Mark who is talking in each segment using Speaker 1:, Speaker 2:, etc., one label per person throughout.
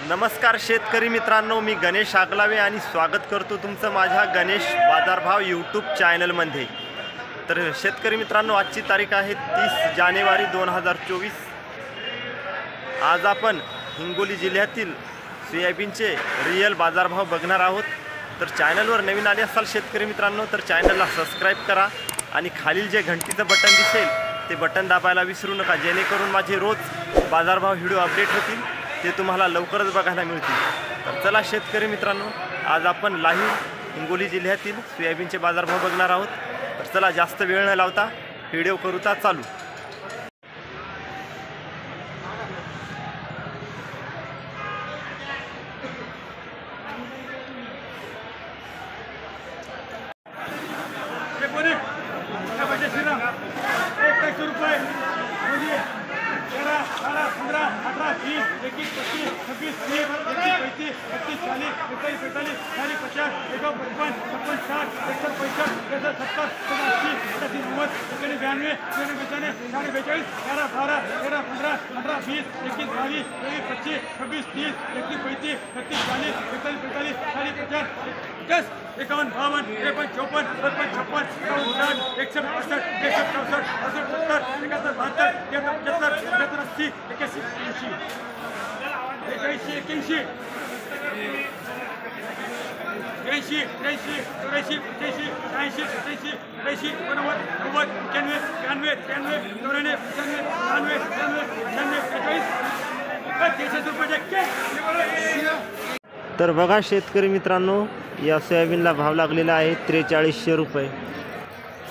Speaker 1: नमस्कार शेतकरी मित्रांनो, मी गणेश आगलावे आणि स्वागत करतो तुमचं माझ्या गणेश बाजारभाव यूट्यूब चॅनलमध्ये। तर शेतकरी मित्रांनो, आजची तारीख आहे 30 जानेवारी 2024। आज आपण हिंगोली जिल्ह्यातील सोयाबीनचे रिअल बाजारभाव बघणार आहोत। तर चॅनलवर नवीन आले असाल शेतकरी मित्रांनो तर चॅनलला सबस्क्राईब करा आणि खालील जे घंटीचं बटन दिसेल ते बटन दाबायला विसरू नका, जेणेकरून माझे रोज बाजारभाव व्हिडिओ अपडेट होतील, ते तुम्हाला लवकरच बघायला मिळतील। तर चला शेतकरी मित्रांनो, आज आपण लाईव्ह हिंगोली जिल्ह्यातील सोयाबीनचे बाजारभाव बघणार आहोत। तर चला जास्त वेळ न लावता व्हिडिओ करूता चालू। तर बघा शेतकरी मित्रांनो, या सोयाबीनला भाव लागलेला आहे 4300 रुपये।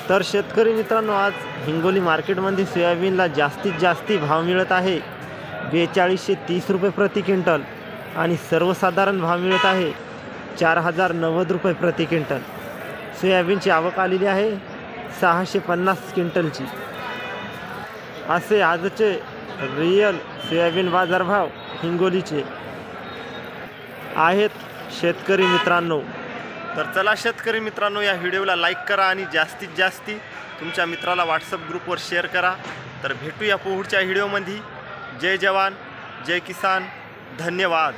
Speaker 1: तर शेतकरी मित्रांनो, आज हिंगोली मार्केटमध्ये सोयाबीनला जास्तीत भाव मिळत आहे 4230 रुपये प्रति क्विंटल आणि सर्वसाधारण भाव मिळत आहे 4090 रुपये प्रति क्विंटल। सोयाबीनची आवक आलेली आहे 650 क्विंटलची। असे आजचे रिअल सोयाबीन बाजारभाव हिंगोलीचे आहेत शेतकरी मित्रांनो। तर चला शेतकरी मित्रांनो, या व्हिडिओला लाईक करा आणि जास्तीत तुमच्या मित्राला व्हॉट्सअप ग्रुपवर शेअर करा। तर भेटूया पुढच्या व्हिडिओमध्ये। जय जवान जय किसान, धन्यवाद।